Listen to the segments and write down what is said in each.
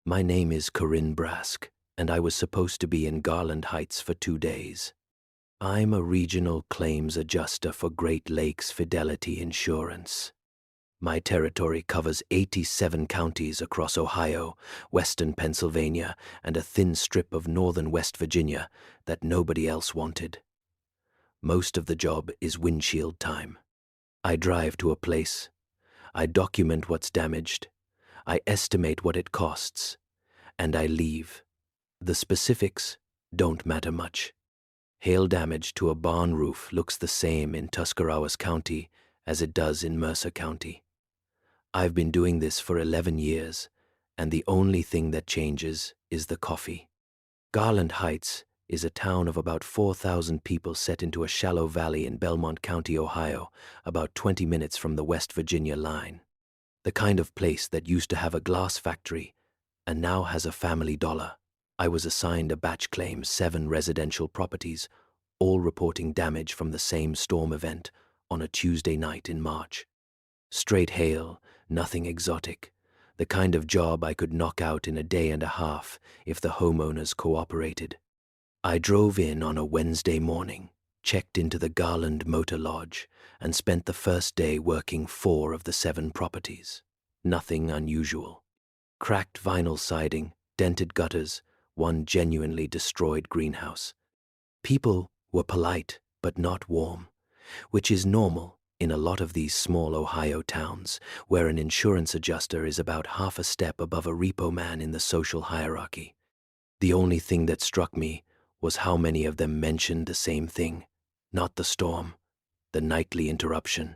My name is Corinne Brask, and I was supposed to be in Garland Heights for 2 days. I'm a regional claims adjuster for Great Lakes Fidelity Insurance. My territory covers 87 counties across Ohio, western Pennsylvania, and a thin strip of northern West Virginia that nobody else wanted. Most of the job is windshield time. I drive to a place. I document what's damaged. I estimate what it costs. And I leave. The specifics don't matter much. Hail damage to a barn roof looks the same in Tuscarawas County as it does in Mercer County. I've been doing this for 11 years, and the only thing that changes is the coffee. Garland Heights is a town of about 4,000 people set into a shallow valley in Belmont County, Ohio, about 20 minutes from the West Virginia line. The kind of place that used to have a glass factory and now has a Family Dollar. I was assigned a batch claim, 7 residential properties, all reporting damage from the same storm event on a Tuesday night in March. Straight hail, nothing exotic, the kind of job I could knock out in a day and a half if the homeowners cooperated. I drove in on a Wednesday morning, checked into the Garland Motor Lodge, and spent the first day working 4 of the 7 properties. Nothing unusual. Cracked vinyl siding, dented gutters, one genuinely destroyed greenhouse. People were polite but not warm, which is normal in a lot of these small Ohio towns where an insurance adjuster is about half a step above a repo man in the social hierarchy. The only thing that struck me was how many of them mentioned the same thing, not the storm, the nightly interruption.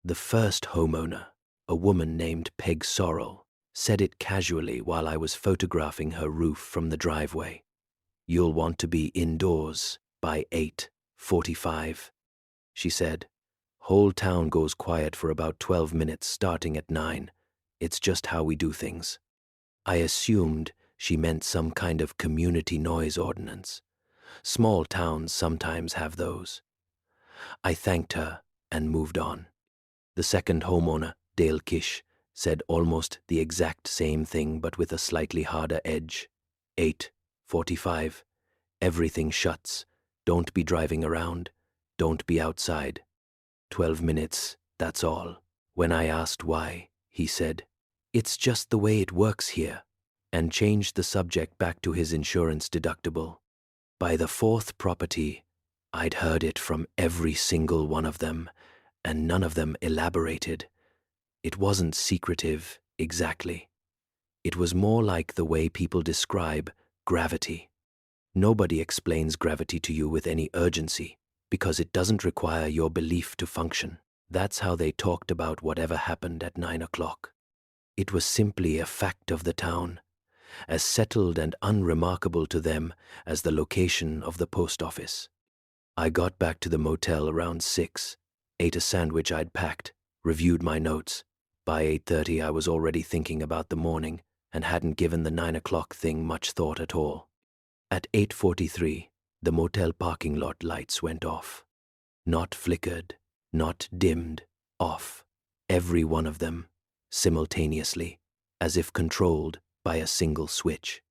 The first homeowner, a woman named Peg Sorrell, said it casually while I was photographing her roof from the driveway. "You'll want to be indoors by 8:45, she said. "Whole town goes quiet for about 12 minutes starting at 9. It's just how we do things." I assumed she meant some kind of community noise ordinance. Small towns sometimes have those. I thanked her and moved on. The second homeowner, Dale Kish, said almost the exact same thing but with a slightly harder edge. 8:45. Everything shuts. Don't be driving around. Don't be outside. 12 minutes, that's all. When I asked why, he said, "It's just the way it works here," and changed the subject back to his insurance deductible. By the 4th property, I'd heard it from every single one of them, and none of them elaborated. It wasn't secretive, exactly. It was more like the way people describe gravity. Nobody explains gravity to you with any urgency, because it doesn't require your belief to function. That's how they talked about whatever happened at 9 o'clock. It was simply a fact of the town, as settled and unremarkable to them as the location of the post office. I got back to the motel around 6, ate a sandwich I'd packed, reviewed my notes. By 8:30 I was already thinking about the morning and hadn't given the 9 o'clock thing much thought at all. At 8:43, the motel parking lot lights went off. Not flickered, not dimmed, off. Every one of them, simultaneously, as if controlled by a single switch.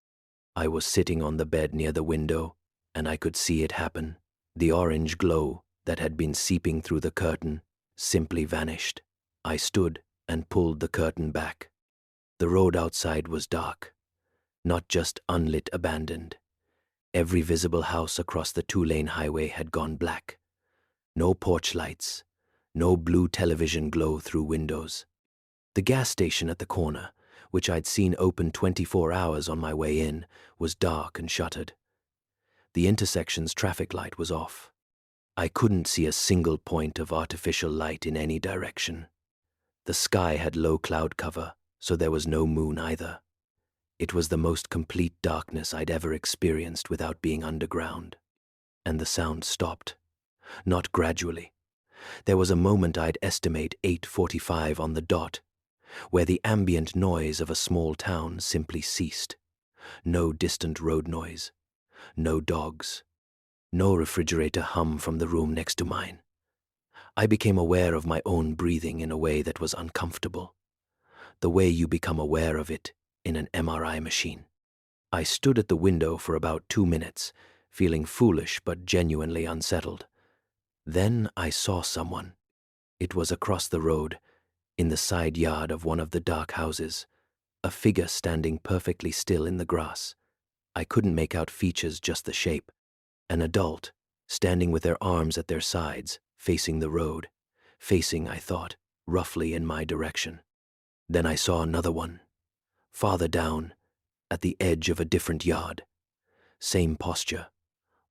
I was sitting on the bed near the window, and I could see it happen. The orange glow that had been seeping through the curtain simply vanished. I stood and pulled the curtain back. The road outside was dark, not just unlit abandoned. Every visible house across the 2-lane highway had gone black. No porch lights, no blue television glow through windows. The gas station at the corner, which I'd seen open 24 hours on my way in, was dark and shuttered. The intersection's traffic light was off. I couldn't see a single point of artificial light in any direction. The sky had low cloud cover, so there was no moon either. It was the most complete darkness I'd ever experienced without being underground. And the sound stopped. Not gradually. There was a moment I'd estimate 8:45 on the dot, where the ambient noise of a small town simply ceased. No distant road noise. No dogs. No refrigerator hum from the room next to mine. I became aware of my own breathing in a way that was uncomfortable. The way you become aware of it in an MRI machine. I stood at the window for about 2 minutes, feeling foolish but genuinely unsettled. Then I saw someone. It was across the road, in the side yard of one of the dark houses, a figure standing perfectly still in the grass. I couldn't make out features, just the shape. An adult, standing with their arms at their sides, facing the road. Facing, I thought, roughly in my direction. Then I saw another one, farther down, at the edge of a different yard. Same posture,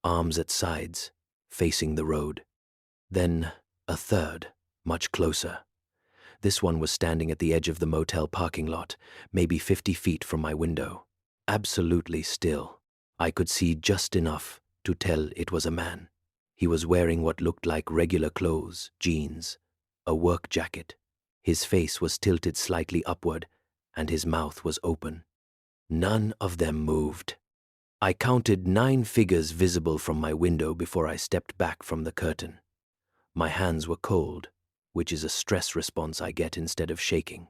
arms at sides, facing the road. Then a third, much closer. This one was standing at the edge of the motel parking lot, maybe 50 feet from my window. Absolutely still. I could see just enough to tell it was a man. He was wearing what looked like regular clothes, jeans, a work jacket. His face was tilted slightly upward, and his mouth was open. None of them moved. I counted 9 figures visible from my window before I stepped back from the curtain. My hands were cold, which is a stress response I get instead of shaking.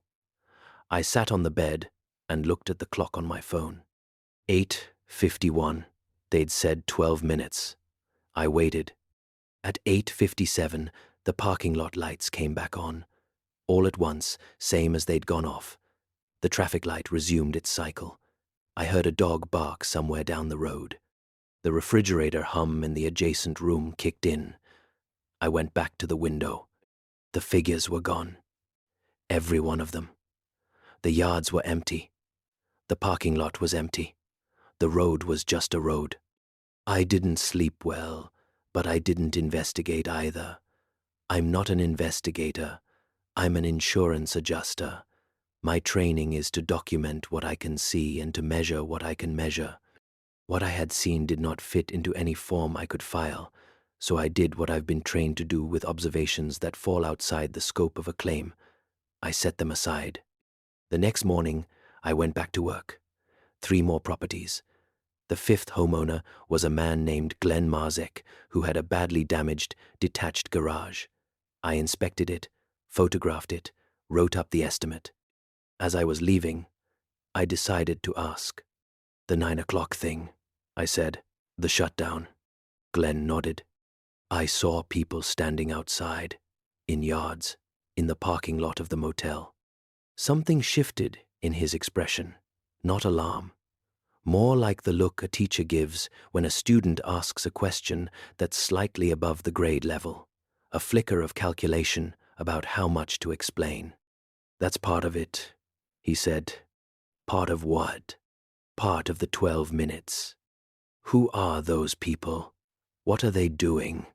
I sat on the bed and looked at the clock on my phone. 8:51. They'd said 12 minutes. I waited. At 8:57, the parking lot lights came back on. All at once, same as they'd gone off. The traffic light resumed its cycle. I heard a dog bark somewhere down the road. The refrigerator hum in the adjacent room kicked in. I went back to the window. The figures were gone. Every one of them. The yards were empty. The parking lot was empty. The road was just a road. I didn't sleep well, but I didn't investigate either. I'm not an investigator. I'm an insurance adjuster. My training is to document what I can see and to measure what I can measure. What I had seen did not fit into any form I could file, so I did what I've been trained to do with observations that fall outside the scope of a claim. I set them aside. The next morning, I went back to work. 3 more properties. The 5th homeowner was a man named Glenn Marzek, who had a badly damaged, detached garage. I inspected it, photographed it, wrote up the estimate. As I was leaving, I decided to ask. "The 9 o'clock thing," I said. "The shutdown." Glenn nodded. "I saw people standing outside, in yards, in the parking lot of the motel." Something shifted in his expression, not alarm. More like the look a teacher gives when a student asks a question that's slightly above the grade level, a flicker of calculation about how much to explain. "That's part of it," he said. "Part of what?" "Part of the 12 minutes. Who are those people? What are they doing?"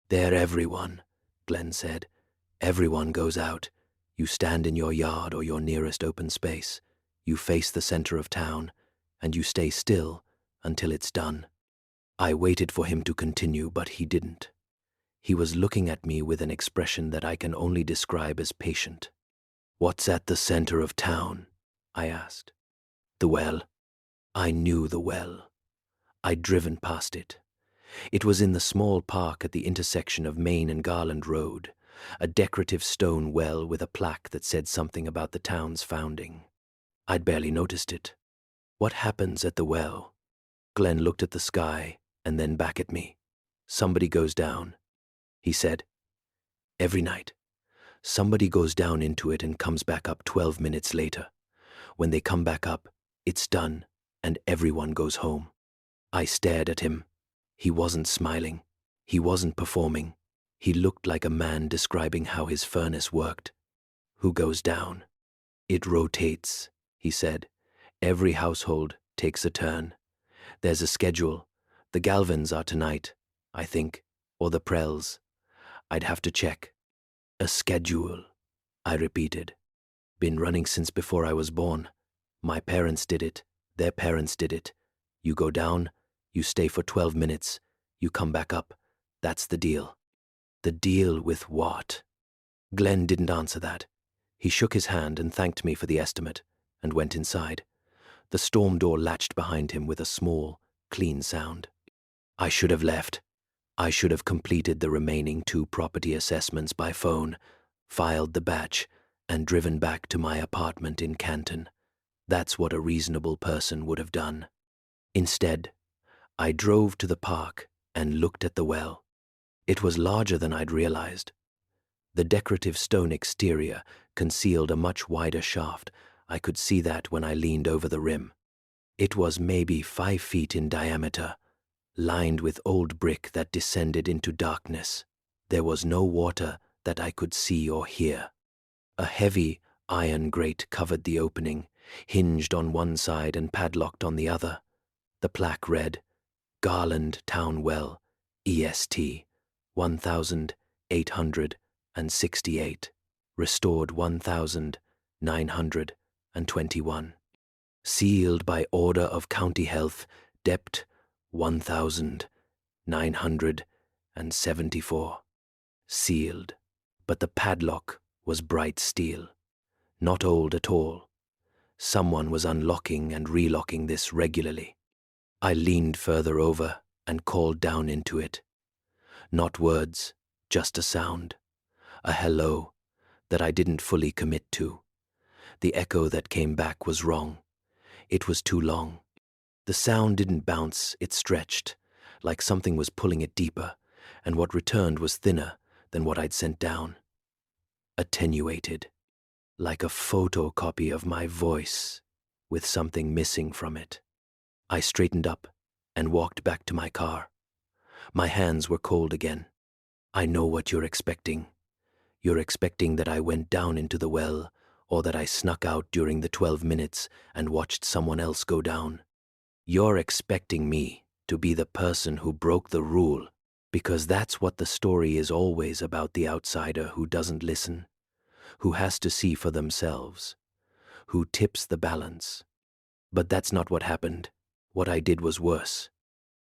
"They're everyone," Glenn said. "Everyone goes out. You stand in your yard or your nearest open space. You face the center of town, and you stay still until it's done." I waited for him to continue, but he didn't. He was looking at me with an expression that I can only describe as patient. "What's at the center of town?" I asked. "The well." I knew the well. I'd driven past it. It was in the small park at the intersection of Main and Garland Road, a decorative stone well with a plaque that said something about the town's founding. I'd barely noticed it. "What happens at the well?" Glenn looked at the sky and then back at me. "Somebody goes down," he said. "Every night. Somebody goes down into it and comes back up 12 minutes later. When they come back up, it's done, and everyone goes home." I stared at him. He wasn't smiling. He wasn't performing. He looked like a man describing how his furnace worked. "Who goes down?" "It rotates," he said. "Every household takes a turn. There's a schedule. The Galvins are tonight, I think, or the Prells. I'd have to check." "A schedule," I repeated. "Been running since before I was born. My parents did it. Their parents did it. You go down, you stay for 12 minutes, you come back up. That's the deal." "The deal with what?" Glenn didn't answer that. He shook his hand and thanked me for the estimate, and went inside. The storm door latched behind him with a small, clean sound. I should have left. I should have completed the remaining 2 property assessments by phone, filed the batch, and driven back to my apartment in Canton. That's what a reasonable person would have done. Instead, I drove to the park and looked at the well. It was larger than I'd realized. The decorative stone exterior concealed a much wider shaft. I could see that when I leaned over the rim. It was maybe 5 feet in diameter, lined with old brick that descended into darkness. There was no water that I could see or hear. A heavy iron grate covered the opening, hinged on one side and padlocked on the other. The plaque read, Garland Town Well, EST, 1868, restored 1921. Sealed by order of County Health, Dept. 1974. Sealed, but the padlock was bright steel, not old at all. Someone was unlocking and relocking this regularly. I leaned further over and called down into it. Not words, just a sound. A hello that I didn't fully commit to. The echo that came back was wrong. It was too long. The sound didn't bounce, it stretched, like something was pulling it deeper, and what returned was thinner than what I'd sent down. Attenuated, like a photocopy of my voice, with something missing from it. I straightened up and walked back to my car. My hands were cold again. I know what you're expecting. You're expecting that I went down into the well, or that I snuck out during the 12 minutes and watched someone else go down. You're expecting me to be the person who broke the rule, because that's what the story is always about: the outsider who doesn't listen, who has to see for themselves, who tips the balance. But that's not what happened. What I did was worse.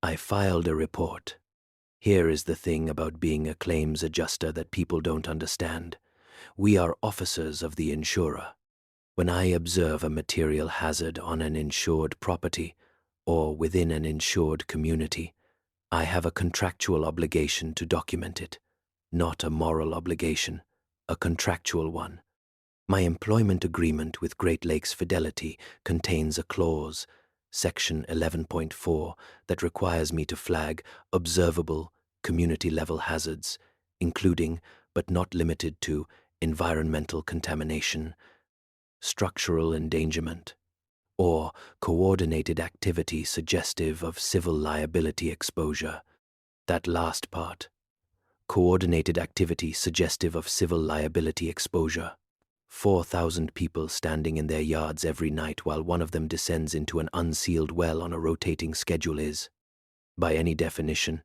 I filed a report. Here is the thing about being a claims adjuster that people don't understand. We are officers of the insurer. When I observe a material hazard on an insured property or within an insured community, I have a contractual obligation to document it. Not a moral obligation, a contractual one. My employment agreement with Great Lakes Fidelity contains a clause, Section 11.4, that requires me to flag observable community-level hazards, including, but not limited to, environmental contamination, structural endangerment, or coordinated activity suggestive of civil liability exposure. That last part, coordinated activity suggestive of civil liability exposure. 4,000 people standing in their yards every night while one of them descends into an unsealed well on a rotating schedule is, by any definition,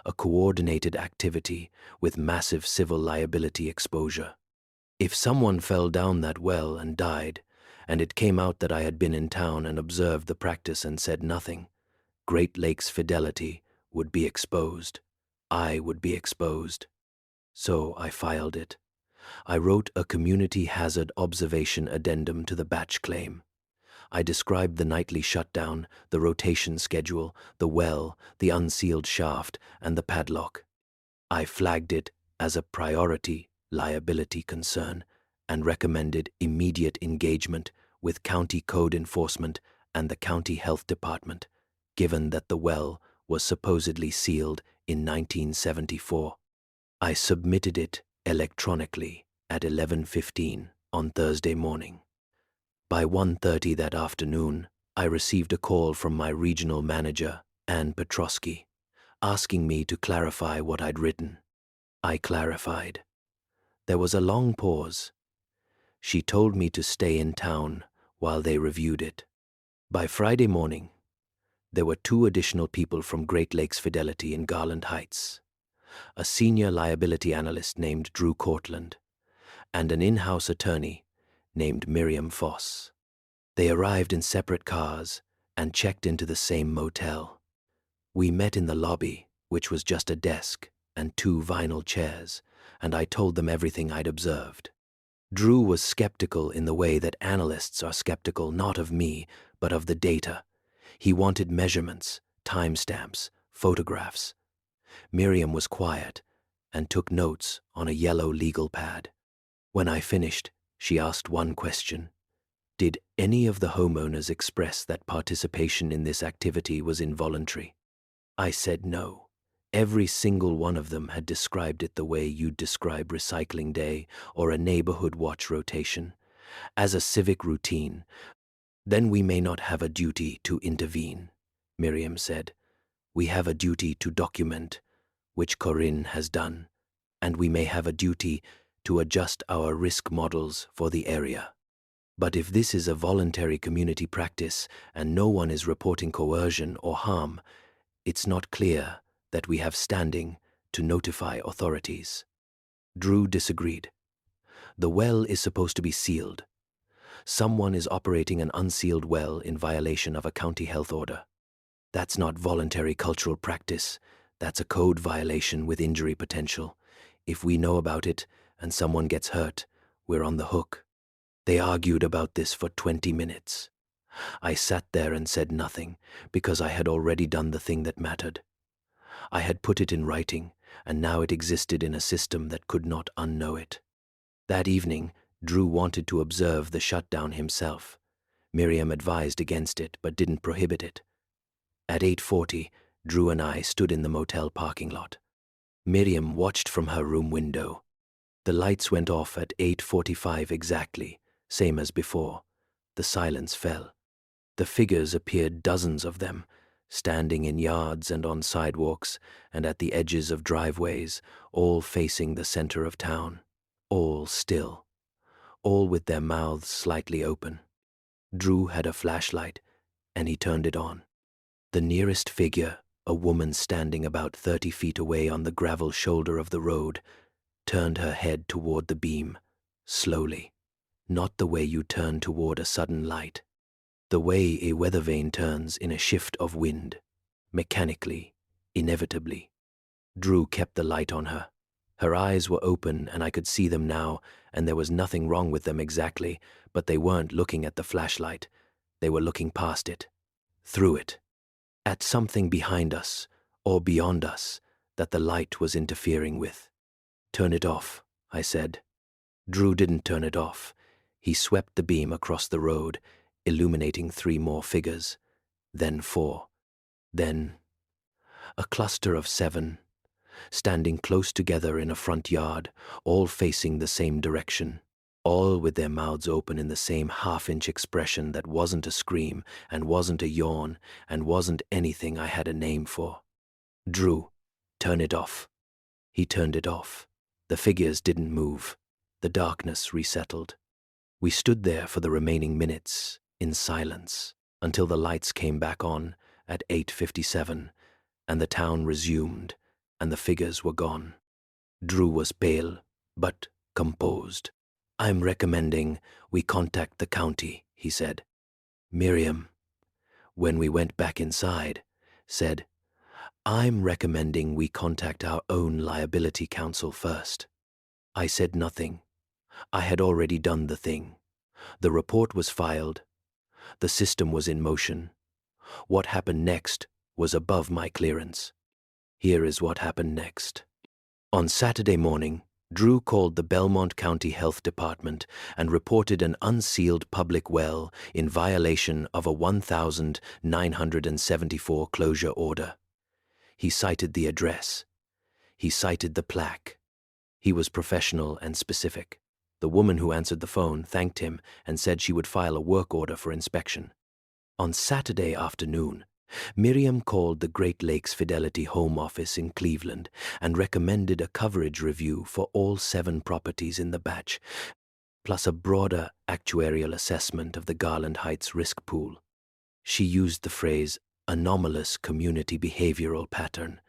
a coordinated activity with massive civil liability exposure. If someone fell down that well and died, and it came out that I had been in town and observed the practice and said nothing, Great Lakes Fidelity would be exposed. I would be exposed. So I filed it. I wrote a community hazard observation addendum to the batch claim. I described the nightly shutdown, the rotation schedule, the well, the unsealed shaft, and the padlock. I flagged it as a priority liability concern and recommended immediate engagement with county code enforcement and the county health department, given that the well was supposedly sealed in 1974. I submitted it electronically at 11:15 on Thursday morning. By 1:30 that afternoon, I received a call from my regional manager, Ann Petrosky, asking me to clarify what I'd written. I clarified. There was a long pause. She told me to stay in town while they reviewed it. By Friday morning, there were 2 additional people from Great Lakes Fidelity in Garland Heights, a senior liability analyst named Drew Cortland, and an in-house attorney named Miriam Foss. They arrived in separate cars and checked into the same motel. We met in the lobby, which was just a desk and 2 vinyl chairs, and I told them everything I'd observed. Drew was skeptical in the way that analysts are skeptical not of me, but of the data. He wanted measurements, timestamps, photographs. Miriam was quiet and took notes on a yellow legal pad. When I finished, she asked one question. Did any of the homeowners express that participation in this activity was involuntary? I said no. Every single one of them had described it the way you'd describe recycling day or a neighborhood watch rotation, as a civic routine. Then we may not have a duty to intervene, Miriam said. We have a duty to document, which Corinne has done, and we may have a duty to adjust our risk models for the area. But if this is a voluntary community practice and no one is reporting coercion or harm, it's not clear that we have standing to notify authorities. Drew disagreed. The well is supposed to be sealed. Someone is operating an unsealed well in violation of a county health order. That's not voluntary cultural practice. That's a code violation with injury potential. If we know about it and someone gets hurt, we're on the hook. They argued about this for 20 minutes. I sat there and said nothing because I had already done the thing that mattered. I had put it in writing, and now it existed in a system that could not unknow it. That evening, Drew wanted to observe the shutdown himself. Miriam advised against it but didn't prohibit it. At 8:40, Drew and I stood in the motel parking lot. Miriam watched from her room window. The lights went off at 8:45 exactly, same as before. The silence fell. The figures appeared, dozens of them, standing in yards and on sidewalks and at the edges of driveways, all facing the center of town. All still. All with their mouths slightly open. Drew had a flashlight, and he turned it on. The nearest figure, a woman standing about 30 feet away on the gravel shoulder of the road, turned her head toward the beam, slowly. Not the way you turn toward a sudden light. The way a weather vane turns in a shift of wind, mechanically, inevitably. Drew kept the light on her. Her eyes were open and I could see them now, and there was nothing wrong with them exactly, but they weren't looking at the flashlight. They were looking past it, through it, at something behind us, or beyond us, that the light was interfering with. "Turn it off," I said. Drew didn't turn it off. He swept the beam across the road, illuminating 3 more figures, then 4, then a cluster of 7, standing close together in a front yard, all facing the same direction, all with their mouths open in the same half-inch expression that wasn't a scream and wasn't a yawn and wasn't anything I had a name for. "Drew, turn it off." He turned it off. The figures didn't move. The darkness resettled. We stood there for the remaining minutes, in silence, until the lights came back on at 8:57, and the town resumed, and the figures were gone. Drew was pale, but composed. "I'm recommending we contact the county," he said. Miriam, when we went back inside, said, "I'm recommending we contact our own liability counsel first." I said nothing. I had already done the thing. The report was filed. The system was in motion. What happened next was above my clearance. Here is what happened next. On Saturday morning, Drew called the Belmont County Health Department and reported an unsealed public well in violation of a 1974 closure order. He cited the address. He cited the plaque. He was professional and specific. The woman who answered the phone thanked him and said she would file a work order for inspection. On Saturday afternoon, Miriam called the Great Lakes Fidelity Home Office in Cleveland and recommended a coverage review for all 7 properties in the batch, plus a broader actuarial assessment of the Garland Heights risk pool. She used the phrase anomalous community behavioral pattern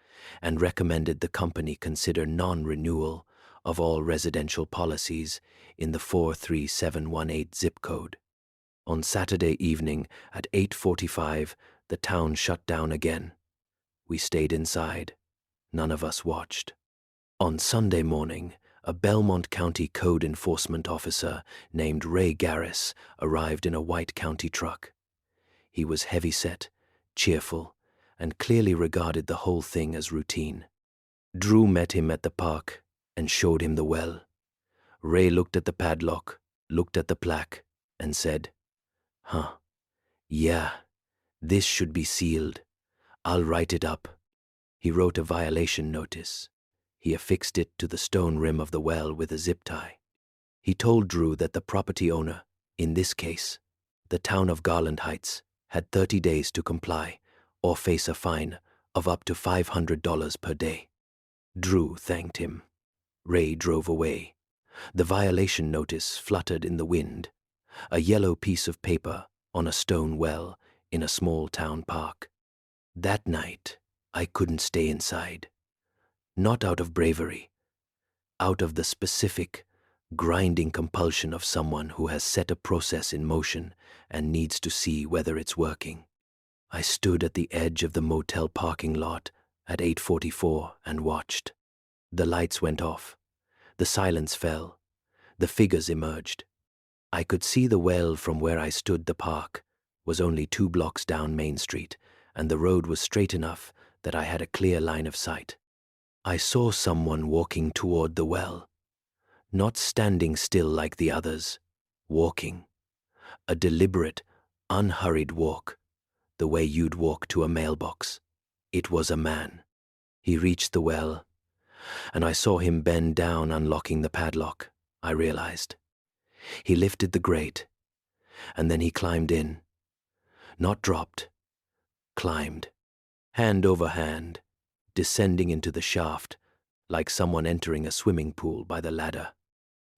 and recommended the company consider non-renewal of all residential policies in the 43718 zip code. On Saturday evening at 8:45, the town shut down again. We stayed inside. None of us watched. On Sunday morning, a Belmont County code enforcement officer named Ray Garris arrived in a white county truck. He was heavy-set, cheerful, and clearly regarded the whole thing as routine. Drew met him at the park and showed him the well. Ray looked at the padlock, looked at the plaque, and said, Huh. Yeah, this should be sealed. I'll write it up. He wrote a violation notice. He affixed it to the stone rim of the well with a zip tie. He told Drew that the property owner, in this case, the town of Garland Heights, had 30 days to comply or face a fine of up to $500 per day. Drew thanked him. Ray drove away. The violation notice fluttered in the wind, a yellow piece of paper on a stone well in a small town park. That night, I couldn't stay inside. Not out of bravery, out of the specific, grinding compulsion of someone who has set a process in motion and needs to see whether it's working. I stood at the edge of the motel parking lot at 8:44 and watched. The lights went off. The silence fell. The figures emerged. I could see the well from where I stood. The park was only 2 blocks down Main Street, and the road was straight enough that I had a clear line of sight. I saw someone walking toward the well, not standing still like the others, walking. A deliberate, unhurried walk, the way you'd walk to a mailbox. It was a man. He reached the well, and I saw him bend down unlocking the padlock. I realized. He lifted the grate, and then he climbed in. Not dropped, climbed, hand over hand, descending into the shaft like someone entering a swimming pool by the ladder.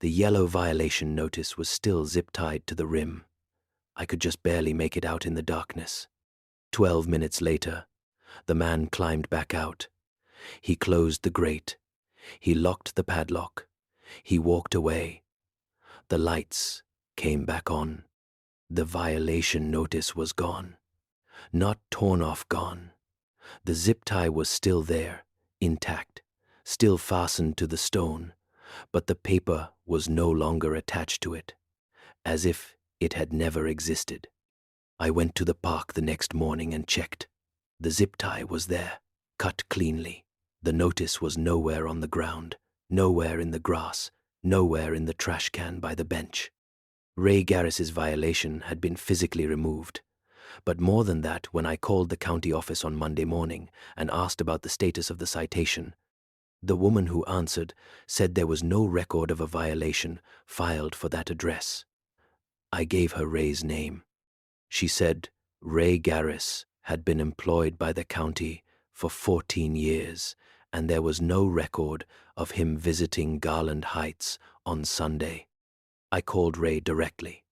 The yellow violation notice was still zip-tied to the rim. I could just barely make it out in the darkness. 12 minutes later, the man climbed back out. He closed the grate. He locked the padlock. He walked away. The lights came back on. The violation notice was gone. Not torn off, gone. The zip tie was still there, intact, still fastened to the stone, but the paper was no longer attached to it, as if it had never existed. I went to the park the next morning and checked. The zip tie was there, cut cleanly. The notice was nowhere on the ground, nowhere in the grass, nowhere in the trash can by the bench. Ray Garris's violation had been physically removed. But more than that, when I called the county office on Monday morning and asked about the status of the citation, the woman who answered said there was no record of a violation filed for that address. I gave her Ray's name. She said Ray Garris had been employed by the county for 14 years, and there was no record of him visiting Garland Heights on Sunday. I called Ray directly.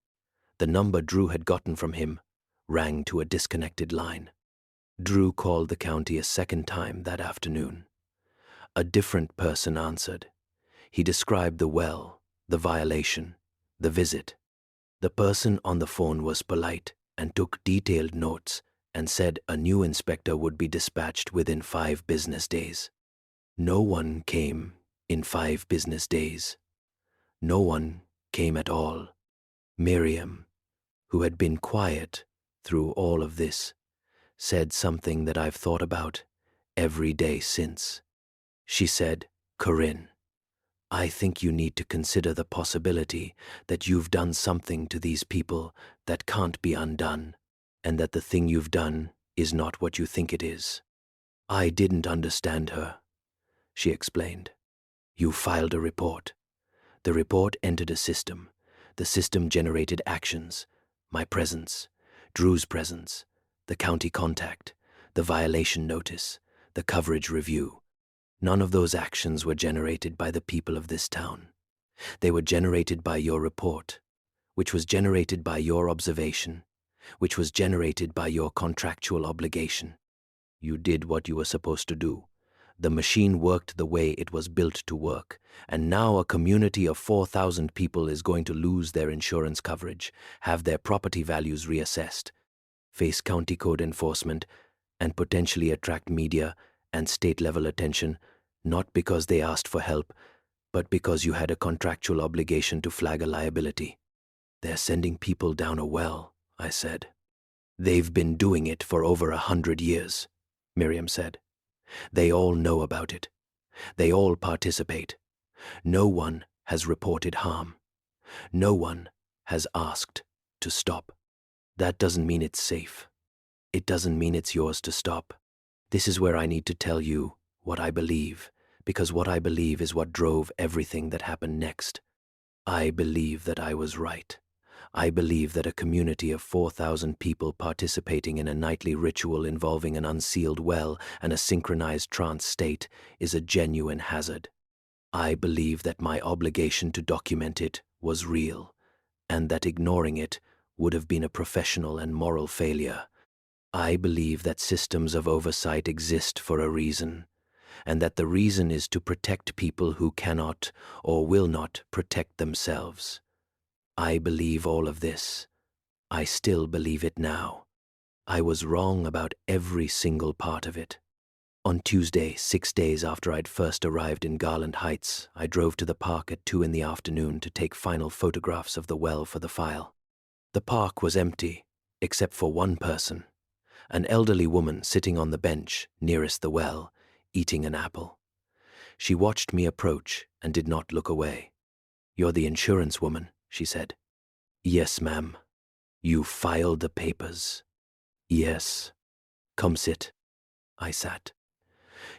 The number Drew had gotten from him rang to a disconnected line. Drew called the county a second time that afternoon. A different person answered. He described the well, the violation, the visit. The person on the phone was polite and took detailed notes and said a new inspector would be dispatched within 5 business days. No one came in 5 business days. No one came at all. Miriam, who had been quiet through all of this, said something that I've thought about every day since. She said, "Corinne, I think you need to consider the possibility that you've done something to these people that can't be undone, and that the thing you've done is not what you think it is." I didn't understand her. She explained. "You filed a report. The report entered a system. The system generated actions, my presence, Drew's presence, the county contact, the violation notice, the coverage review. None of those actions were generated by the people of this town. They were generated by your report, which was generated by your observation, which was generated by your contractual obligation. You did what you were supposed to do. The machine worked the way it was built to work, and now a community of 4,000 people is going to lose their insurance coverage, have their property values reassessed, face county code enforcement, and potentially attract media and state-level attention, not because they asked for help, but because you had a contractual obligation to flag a liability. They're sending people down a well," I said. "They've been doing it for over 100 years," Miriam said. "They all know about it. They all participate. No one has reported harm. No one has asked to stop. That doesn't mean it's safe. It doesn't mean it's yours to stop. This is where I need to tell you what I believe, because what I believe is what drove everything that happened next. I believe that I was right. I believe that a community of 4,000 people participating in a nightly ritual involving an unsealed well and a synchronized trance state is a genuine hazard. I believe that my obligation to document it was real, and that ignoring it would have been a professional and moral failure. I believe that systems of oversight exist for a reason, and that the reason is to protect people who cannot or will not protect themselves. I believe all of this. I still believe it now. I was wrong about every single part of it. On Tuesday, 6 days after I'd first arrived in Garland Heights, I drove to the park at 2 in the afternoon to take final photographs of the well for the file. The park was empty, except for one person, an elderly woman sitting on the bench nearest the well, eating an apple. She watched me approach and did not look away. "You're the insurance woman," she said. "Yes, ma'am." "You filed the papers?" "Yes." "Come sit." I sat.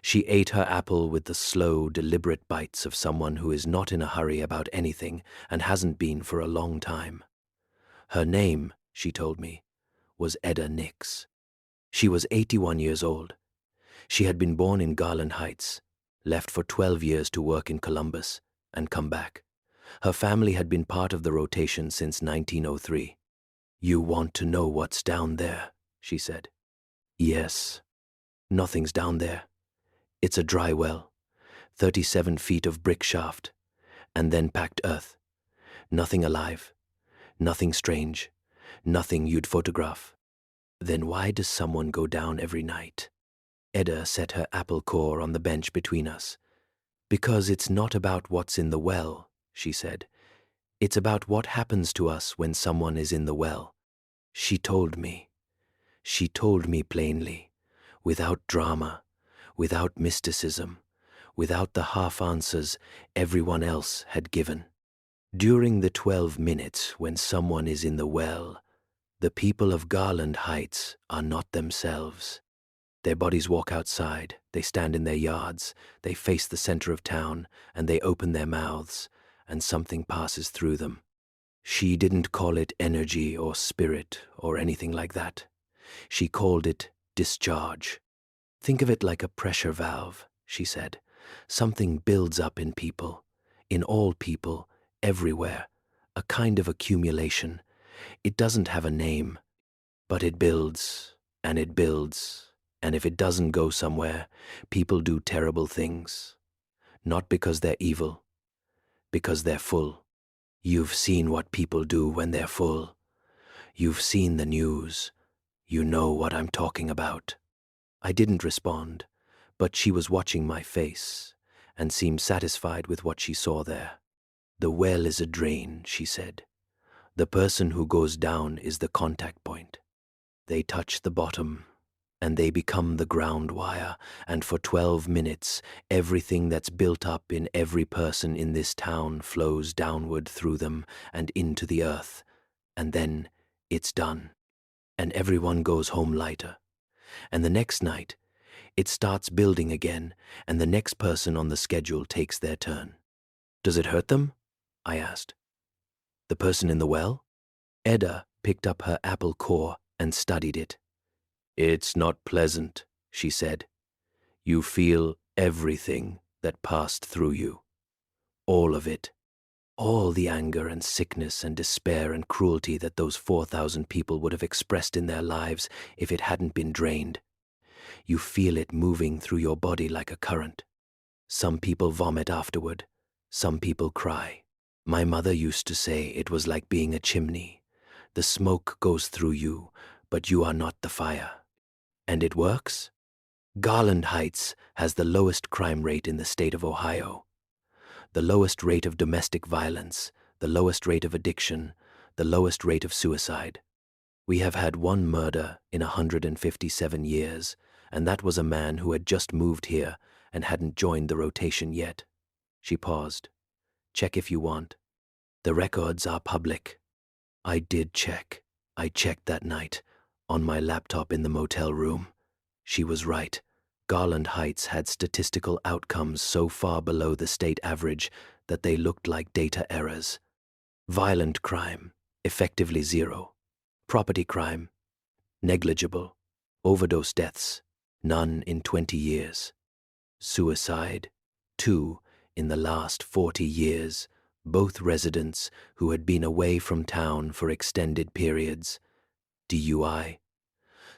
She ate her apple with the slow, deliberate bites of someone who is not in a hurry about anything and hasn't been for a long time. Her name, she told me, was Edda Nix. She was 81 years old. She had been born in Garland Heights, left for 12 years to work in Columbus, and come back. Her family had been part of the rotation since 1903. "You want to know what's down there?" she said. "Yes." "Nothing's down there. It's a dry well, 37 feet of brick shaft, and then packed earth. Nothing alive, nothing strange, nothing you'd photograph." "Then why does someone go down every night?" Edda set her apple core on the bench between us. "Because it's not about what's in the well," she said. "It's about what happens to us when someone is in the well." She told me. She told me plainly, without drama, without mysticism, without the half answers everyone else had given. During the 12 minutes when someone is in the well, the people of Garland Heights are not themselves. Their bodies walk outside, they stand in their yards, they face the center of town, and they open their mouths, and something passes through them. She didn't call it energy or spirit or anything like that. She called it discharge. "Think of it like a pressure valve," she said. "Something builds up in people, in all people, everywhere, a kind of accumulation. It doesn't have a name, but it builds, and it builds, and if it doesn't go somewhere, people do terrible things. Not because they're evil, because they're full. You've seen what people do when they're full. You've seen the news. You know what I'm talking about." I didn't respond, but she was watching my face and seemed satisfied with what she saw there. "The well is a drain," she said. "The person who goes down is the contact point. They touch the bottom, and they become the ground wire, and for 12 minutes, everything that's built up in every person in this town flows downward through them and into the earth, and then it's done, and everyone goes home lighter. And the next night, it starts building again, and the next person on the schedule takes their turn." "Does it hurt them?" I asked. "The person in the well?" Edda picked up her apple core and studied it. "It's not pleasant," she said. "You feel everything that passed through you. All of it. All the anger and sickness and despair and cruelty that those 4,000 people would have expressed in their lives if it hadn't been drained. You feel it moving through your body like a current. Some people vomit afterward. Some people cry. My mother used to say it was like being a chimney. The smoke goes through you, but you are not the fire. And it works? Garland Heights has the lowest crime rate in the state of Ohio, the lowest rate of domestic violence, the lowest rate of addiction, the lowest rate of suicide. We have had one murder in 157 years, and that was a man who had just moved here and hadn't joined the rotation yet." She paused. "Check if you want. The records are public." I did check. I checked that night, on my laptop in the motel room. She was right. Garland Heights had statistical outcomes so far below the state average that they looked like data errors. Violent crime, effectively zero. Property crime, negligible. Overdose deaths, none in 20 years. Suicide, 2 in the last 40 years, both residents who had been away from town for extended periods. DUI,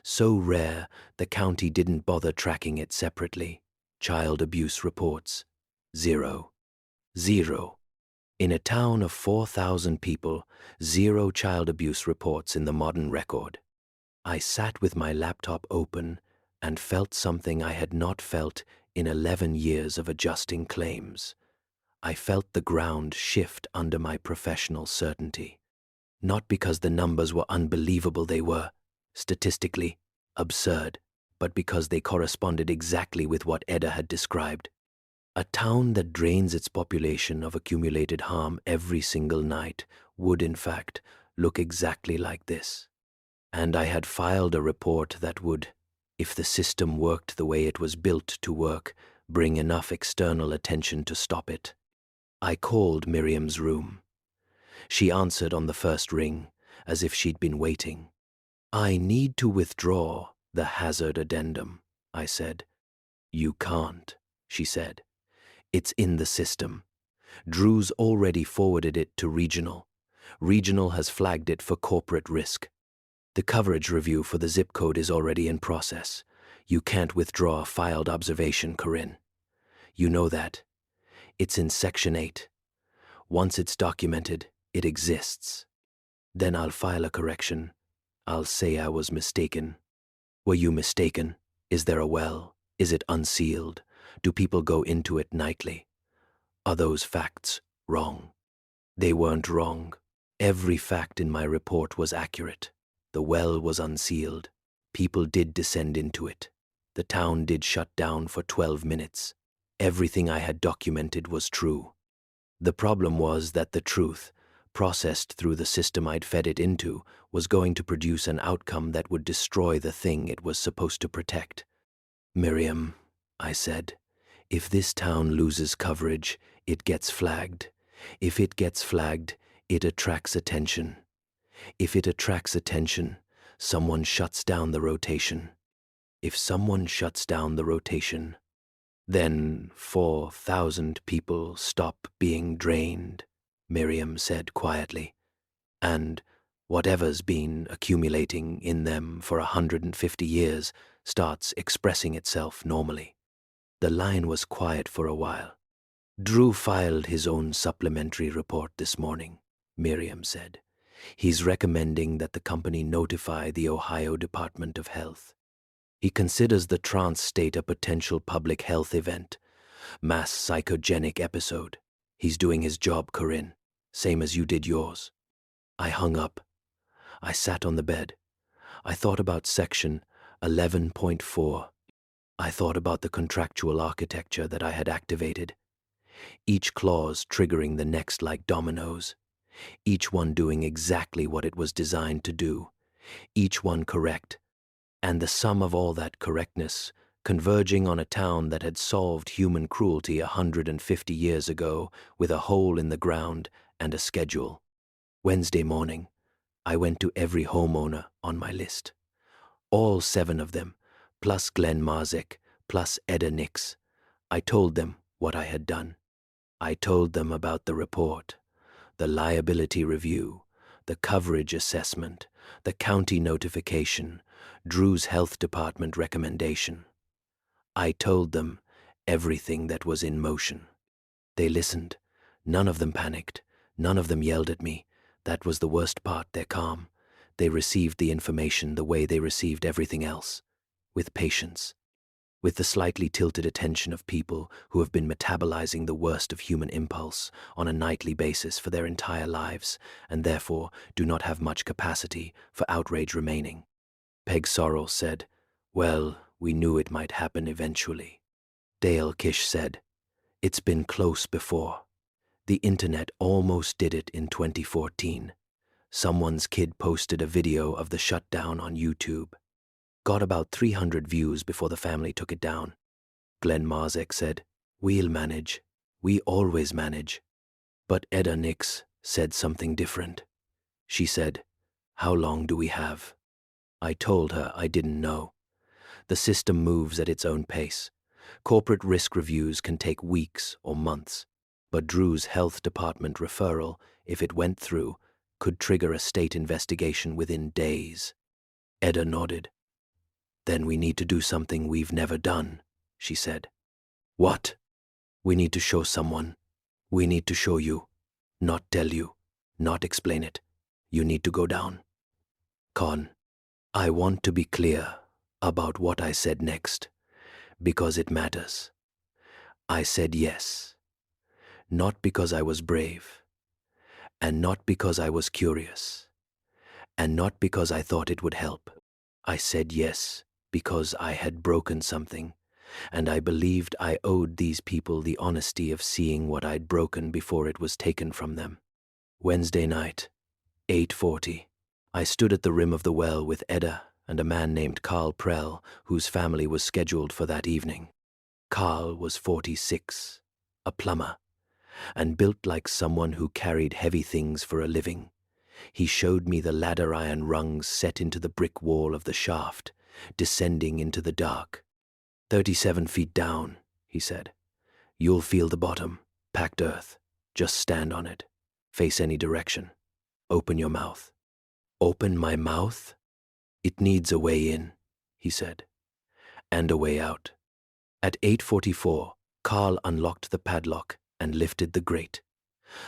so rare the county didn't bother tracking it separately. Child abuse reports, 0. 0. In a town of 4,000 people, 0 child abuse reports in the modern record. I sat with my laptop open and felt something I had not felt in 11 years of adjusting claims. I felt the ground shift under my professional certainty. Not because the numbers were unbelievable, they were, statistically, absurd, but because they corresponded exactly with what Edda had described. A town that drains its population of accumulated harm every single night would, in fact, look exactly like this. And I had filed a report that would, if the system worked the way it was built to work, bring enough external attention to stop it. I called Miriam's room. She answered on the first ring, as if she'd been waiting. "I need to withdraw the hazard addendum," I said. "You can't," she said. "It's in the system. Drew's already forwarded it to Regional. Regional has flagged it for corporate risk. The coverage review for the zip code is already in process. You can't withdraw a filed observation, Corinne. You know that. It's in Section 8. Once it's documented, it exists. Then I'll file a correction. I'll say I was mistaken." "Were you mistaken? Is there a well? Is it unsealed? Do people go into it nightly? Are those facts wrong?" They weren't wrong. Every fact in my report was accurate. The well was unsealed. People did descend into it. The town did shut down for 12 minutes. Everything I had documented was true. The problem was that the truth, processed through the system I'd fed it into, was going to produce an outcome that would destroy the thing it was supposed to protect. "Miriam," I said, "if this town loses coverage, it gets flagged. If it gets flagged, it attracts attention. If it attracts attention, someone shuts down the rotation. If someone shuts down the rotation, then 4,000 people stop being drained," Miriam said quietly, "and whatever's been accumulating in them for 150 years starts expressing itself normally." The line was quiet for a while. "Drew filed his own supplementary report this morning," Miriam said. "He's recommending that the company notify the Ohio Department of Health. He considers the trance state a potential public health event, mass psychogenic episode. He's doing his job, Corinne, same as you did yours." I hung up. I sat on the bed. I thought about Section 11.4. I thought about the contractual architecture that I had activated. Each clause triggering the next like dominoes. Each one doing exactly what it was designed to do. Each one correct. And the sum of all that correctness converging on a town that had solved human cruelty 150 years ago with a hole in the ground and a schedule. Wednesday morning, I went to every homeowner on my list. All 7 of them, plus Glenn Marzek, plus Edda Nix. I told them what I had done. I told them about the report, the liability review, the coverage assessment, the county notification, Drew's health department recommendation. I told them everything that was in motion. They listened. None of them panicked. None of them yelled at me. That was the worst part, they're calm. They received the information the way they received everything else, with patience. With the slightly tilted attention of people who have been metabolizing the worst of human impulse on a nightly basis for their entire lives, and therefore do not have much capacity for outrage remaining. Peg Sorrell said, "Well, we knew it might happen eventually." Dale Kish said, "It's been close before. The internet almost did it in 2014. Someone's kid posted a video of the shutdown on YouTube. Got about 300 views before the family took it down. Glenn Marzek said, "We'll manage. We always manage." But Edda Nix said something different. She said, "How long do we have?" I told her I didn't know. The system moves at its own pace. Corporate risk reviews can take weeks or months, but Drew's health department referral, if it went through, could trigger a state investigation within days. Edda nodded. "Then we need to do something we've never done," she said. "What?" "We need to show someone. We need to show you. Not tell you. Not explain it. You need to go down." Con, I want to be clear about what I said next, because it matters. I said yes. Not because I was brave, and not because I was curious, and not because I thought it would help. I said yes because I had broken something, and I believed I owed these people the honesty of seeing what I'd broken before it was taken from them. Wednesday night, 8:40. I stood at the rim of the well with Edda and a man named Carl Prell, whose family was scheduled for that evening. Carl was 46, a plumber, and built like someone who carried heavy things for a living. He showed me the ladder iron rungs set into the brick wall of the shaft, descending into the dark. 37 feet down, he said. You'll feel the bottom, packed earth. Just stand on it. Face any direction. Open your mouth. Open my mouth? It needs a way in, he said, and a way out. At 8:44, Carl unlocked the padlock and lifted the grate.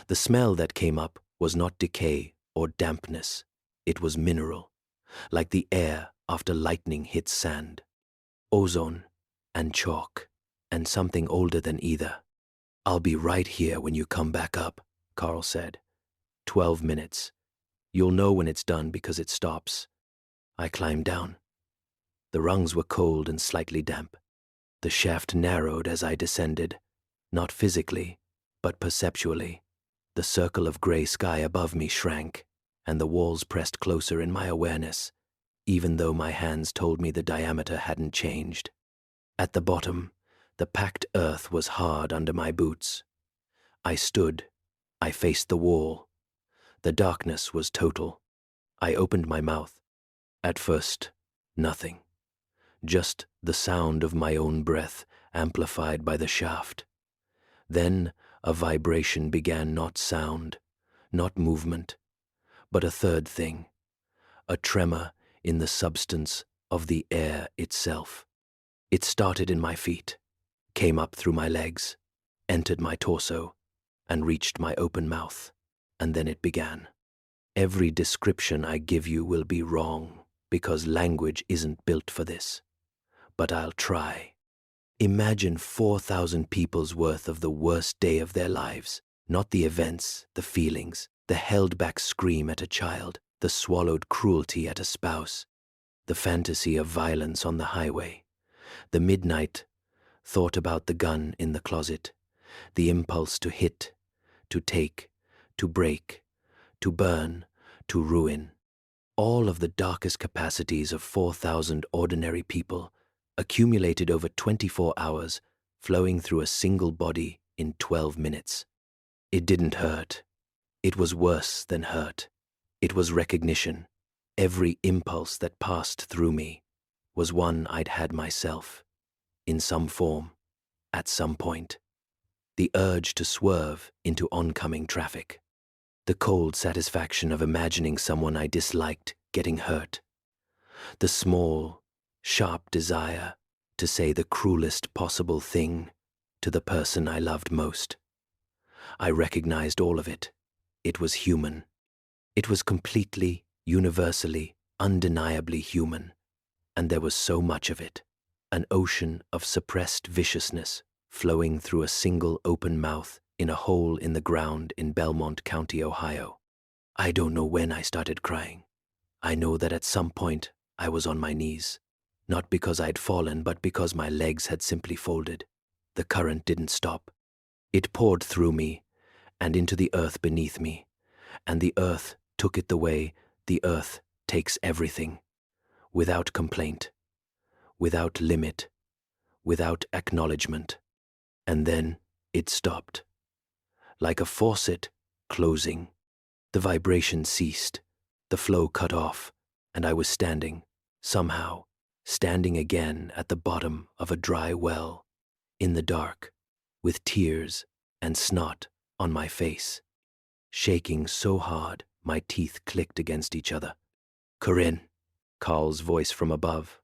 The smell that came up was not decay or dampness. It was mineral, like the air after lightning hits sand. Ozone and chalk, and something older than either. I'll be right here when you come back up, Carl said. 12 minutes. You'll know when it's done because it stops. I climbed down. The rungs were cold and slightly damp. The shaft narrowed as I descended, not physically, but perceptually. The circle of gray sky above me shrank, and the walls pressed closer in my awareness, even though my hands told me the diameter hadn't changed. At the bottom, the packed earth was hard under my boots. I stood. I faced the wall. The darkness was total. I opened my mouth. At first, nothing. Just the sound of my own breath amplified by the shaft. Then a vibration began, not sound, not movement, but a third thing, a tremor in the substance of the air itself. It started in my feet, came up through my legs, entered my torso, and reached my open mouth, and then it began. Every description I give you will be wrong, because language isn't built for this. But I'll try. Imagine 4,000 people's worth of the worst day of their lives, not the events, the feelings, the held-back scream at a child, the swallowed cruelty at a spouse, the fantasy of violence on the highway, the midnight thought about the gun in the closet, the impulse to hit, to take, to break, to burn, to ruin. All of the darkest capacities of 4,000 ordinary people accumulated over 24 hours, flowing through a single body in 12 minutes. It didn't hurt. It was worse than hurt. It was recognition. Every impulse that passed through me was one I'd had myself, in some form, at some point. The urge to swerve into oncoming traffic. The cold satisfaction of imagining someone I disliked getting hurt. The small, sharp desire to say the cruelest possible thing to the person I loved most. I recognized all of it. It was human. It was completely, universally, undeniably human. And there was so much of it. An ocean of suppressed viciousness flowing through a single open mouth in a hole in the ground in Belmont County, Ohio. I don't know when I started crying. I know that at some point I was on my knees. Not because I'd fallen, but because my legs had simply folded. The current didn't stop. It poured through me and into the earth beneath me, and the earth took it the way the earth takes everything, without complaint, without limit, without acknowledgement. And then it stopped. Like a faucet closing, the vibration ceased, the flow cut off, and I was standing, somehow, standing again at the bottom of a dry well, in the dark, with tears and snot on my face, shaking so hard my teeth clicked against each other. "Corinne," Carl's voice from above.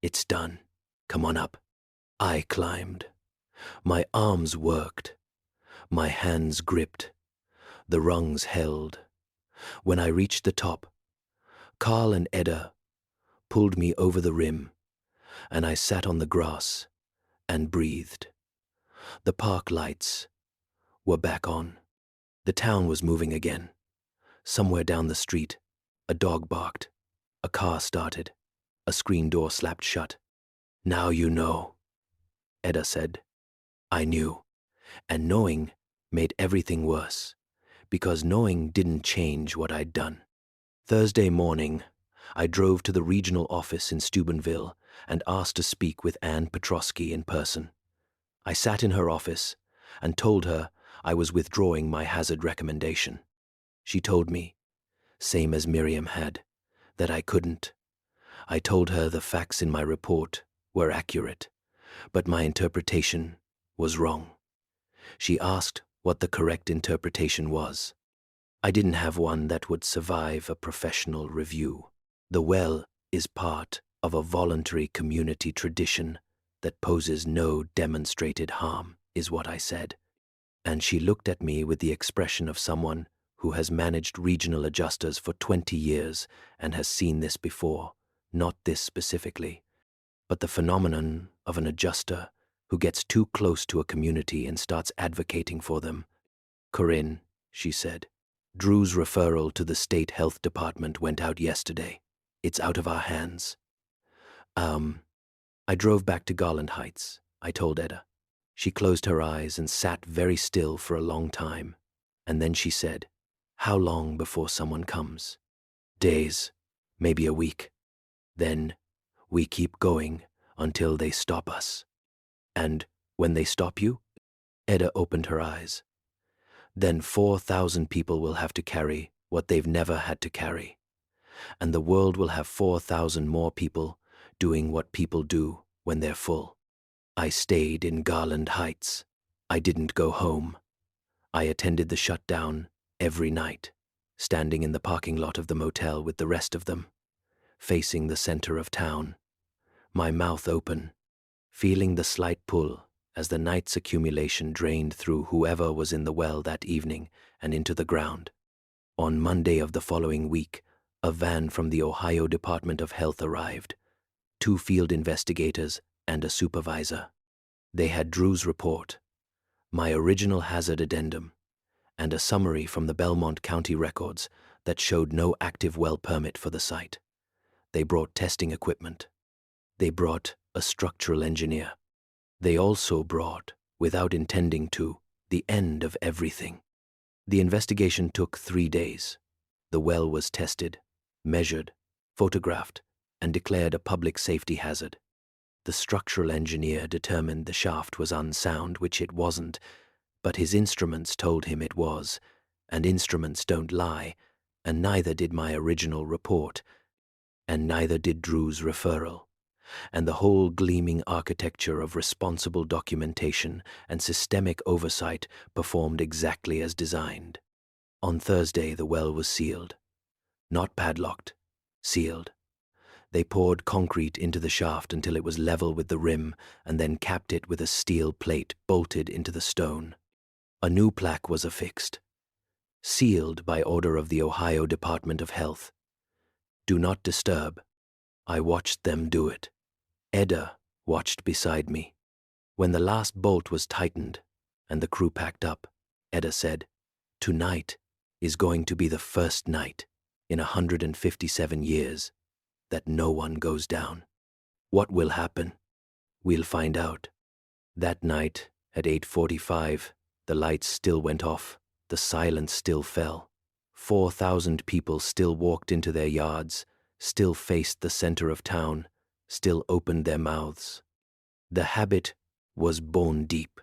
"It's done. Come on up." I climbed. My arms worked. My hands gripped. The rungs held. When I reached the top, Carl and Edda pulled me over the rim, and I sat on the grass and breathed. The park lights were back on. The town was moving again. Somewhere down the street, a dog barked. A car started. A screen door slapped shut. "Now you know," Edda said. I knew, and knowing made everything worse, because knowing didn't change what I'd done. Thursday morning, I drove to the regional office in Steubenville and asked to speak with Anne Petrosky in person. I sat in her office and told her I was withdrawing my hazard recommendation. She told me, same as Miriam had, that I couldn't. I told her the facts in my report were accurate, but my interpretation was wrong. She asked what the correct interpretation was. I didn't have one that would survive a professional review. The well is part of a voluntary community tradition that poses no demonstrated harm, is what I said. And she looked at me with the expression of someone who has managed regional adjusters for 20 years and has seen this before, not this specifically, but the phenomenon of an adjuster who gets too close to a community and starts advocating for them. "Corinne," she said, "Drew's referral to the state health department went out yesterday. It's out of our hands." I drove back to Garland Heights, I told Edda. She closed her eyes and sat very still for a long time, and then she said, "How long before someone comes?" "Days, maybe a week. Then we keep going until they stop us." "And when they stop you?" Edda opened her eyes. "Then 4,000 people will have to carry what they've never had to carry. And the world will have 4,000 more people doing what people do when they're full." I stayed in Garland Heights. I didn't go home. I attended the shutdown every night, standing in the parking lot of the motel with the rest of them, facing the center of town, my mouth open, feeling the slight pull as the night's accumulation drained through whoever was in the well that evening and into the ground. On Monday of the following week, a van from the Ohio Department of Health arrived, 2 field investigators and a supervisor. They had Drew's report, my original hazard addendum, and a summary from the Belmont County records that showed no active well permit for the site. They brought testing equipment. They brought a structural engineer. They also brought, without intending to, the end of everything. The investigation took 3 days. The well was tested, measured, photographed, and declared a public safety hazard. The structural engineer determined the shaft was unsound, which it wasn't, but his instruments told him it was, and instruments don't lie, and neither did my original report, and neither did Drew's referral, and the whole gleaming architecture of responsible documentation and systemic oversight performed exactly as designed. On Thursday, the well was sealed. Not padlocked, sealed. They poured concrete into the shaft until it was level with the rim and then capped it with a steel plate bolted into the stone. A new plaque was affixed. Sealed by order of the Ohio Department of Health. "Do not disturb." I watched them do it. Edda watched beside me. When the last bolt was tightened and the crew packed up, Edda said, "Tonight is going to be the first night in 157 years that no one goes down. What will happen? We'll find out." That night, at 8:45, the lights still went off, the silence still fell. 4,000 people still walked into their yards, still faced the center of town, still opened their mouths. The habit was bone deep.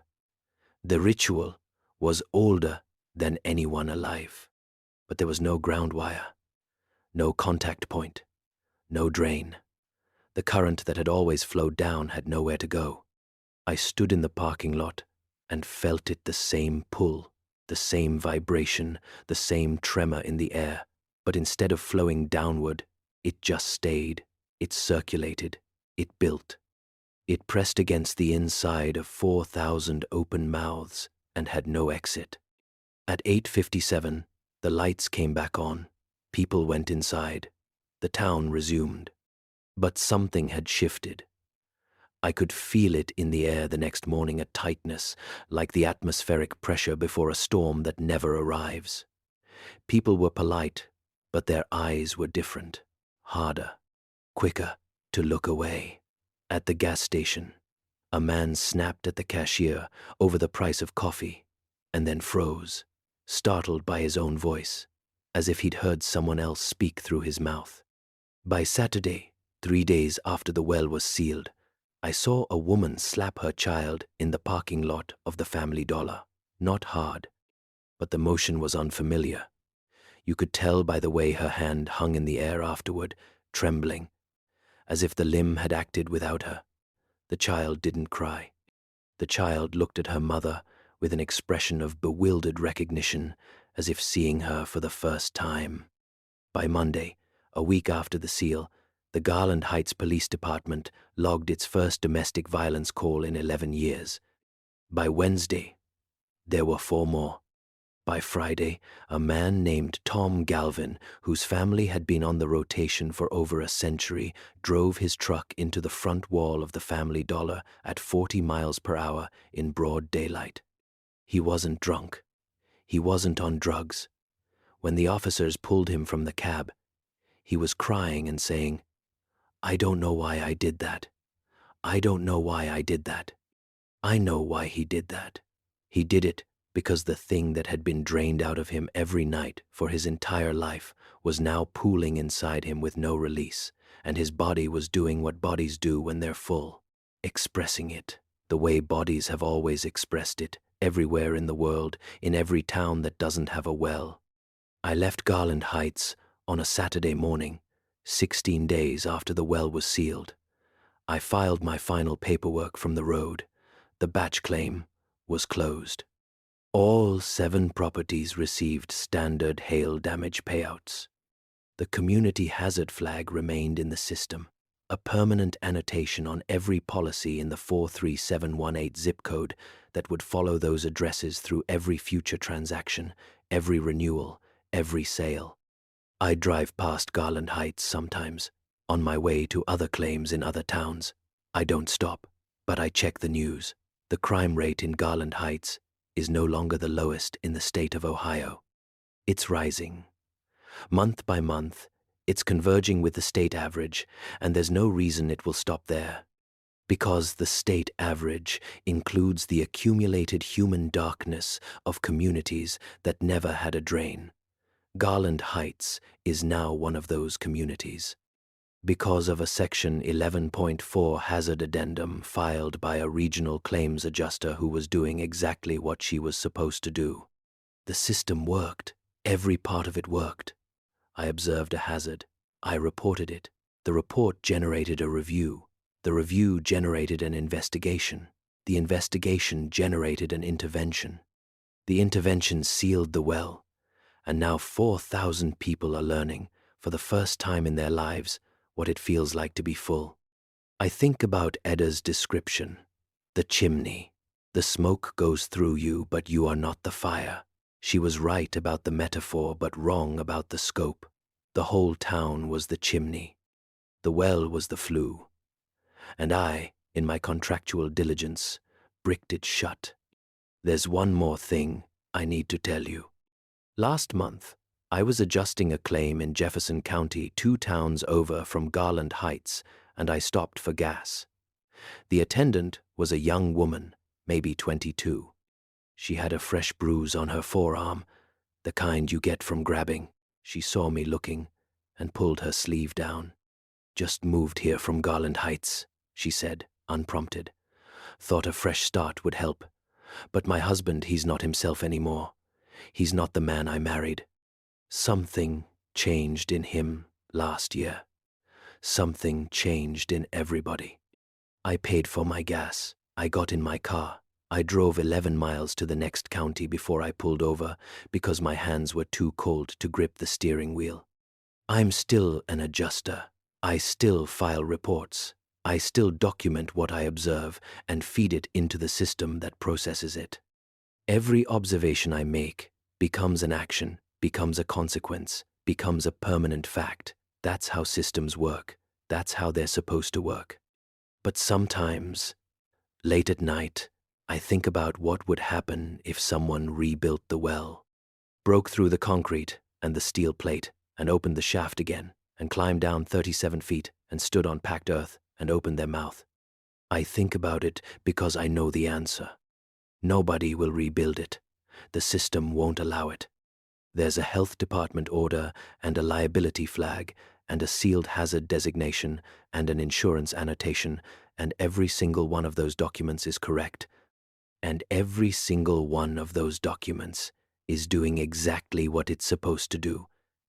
The ritual was older than anyone alive. But there was no ground wire, no contact point, no drain. The current that had always flowed down had nowhere to go. I stood in the parking lot and felt it, the same pull, the same vibration, the same tremor in the air. But instead of flowing downward, it just stayed. It circulated. It built. It pressed against the inside of 4,000 open mouths and had no exit. At 8:57, the lights came back on. People went inside. The town resumed. But something had shifted. I could feel it in the air the next morning, a tightness, like the atmospheric pressure before a storm that never arrives. People were polite, but their eyes were different, harder, quicker to look away. At the gas station, a man snapped at the cashier over the price of coffee, and then froze, startled by his own voice, as if he'd heard someone else speak through his mouth. By Saturday, 3 days after the well was sealed, I saw a woman slap her child in the parking lot of the Family Dollar. Not hard, but the motion was unfamiliar. You could tell by the way her hand hung in the air afterward, trembling, as if the limb had acted without her. The child didn't cry. The child looked at her mother with an expression of bewildered recognition, as if seeing her for the first time. By Monday, a week after the seal, the Garland Heights Police Department logged its first domestic violence call in 11 years. By Wednesday, there were 4 more. By Friday, a man named Tom Galvin, whose family had been on the rotation for over a century, drove his truck into the front wall of the Family Dollar at 40 miles per hour in broad daylight. He wasn't drunk. He wasn't on drugs. When the officers pulled him from the cab, he was crying and saying, "I don't know why I did that. I don't know why I did that. I know why he did that. He did it because the thing that had been drained out of him every night for his entire life was now pooling inside him with no release, and his body was doing what bodies do when they're full, expressing it, the way bodies have always expressed it, everywhere in the world, in every town that doesn't have a well." I left Garland Heights on a Saturday morning, 16 days after the well was sealed. I filed my final paperwork from the road. The batch claim was closed. All 7 properties received standard hail damage payouts. The community hazard flag remained in the system, a permanent annotation on every policy in the 43718 zip code that would follow those addresses through every future transaction, every renewal, every sale. I drive past Garland Heights sometimes, on my way to other claims in other towns. I don't stop, but I check the news. The crime rate in Garland Heights is no longer the lowest in the state of Ohio. It's rising. Month by month, it's converging with the state average, and there's no reason it will stop there. Because the state average includes the accumulated human darkness of communities that never had a drain. Garland Heights is now one of those communities. Because of a Section 11.4 hazard addendum filed by a regional claims adjuster who was doing exactly what she was supposed to do. The system worked. Every part of it worked. I observed a hazard. I reported it. The report generated a review. The review generated an investigation. The investigation generated an intervention. The intervention sealed the well. And now 4,000 people are learning, for the first time in their lives, what it feels like to be full. I think about Edda's description. The chimney. The smoke goes through you, but you are not the fire. She was right about the metaphor, but wrong about the scope. The whole town was the chimney. The well was the flue. And I, in my contractual diligence, bricked it shut. There's one more thing I need to tell you. Last month, I was adjusting a claim in Jefferson County 2 towns over from Garland Heights, and I stopped for gas. The attendant was a young woman, maybe 22. She had a fresh bruise on her forearm, The kind you get from grabbing. She saw me looking and pulled her sleeve down. Just moved here from Garland Heights, she said, unprompted. Thought a fresh start would help. But my husband, he's not himself anymore. He's not the man I married. Something changed in him last year. Something changed in everybody. I paid for my gas. I got in my car. I drove 11 miles to the next county before I pulled over because my hands were too cold to grip the steering wheel. I'm still an adjuster. I still file reports. I still document what I observe and feed it into the system that processes it. Every observation I make becomes an action, becomes a consequence, becomes a permanent fact. That's how systems work. That's how they're supposed to work. But sometimes, late at night, I think about what would happen if someone rebuilt the well, broke through the concrete and the steel plate, and opened the shaft again, and climbed down 37 feet and stood on packed earth and opened their mouth. I think about it because I know the answer. Nobody will rebuild it. The system won't allow it. There's a health department order and a liability flag and a sealed hazard designation and an insurance annotation, and every single one of those documents is correct. And every single one of those documents is doing exactly what it's supposed to do.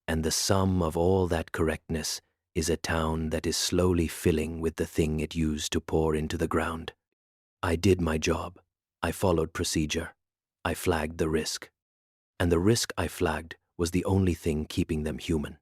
And the sum of all that correctness is a town that is slowly filling with the thing it used to pour into the ground. I did my job. I followed procedure. I flagged the risk. And the risk I flagged was the only thing keeping them human.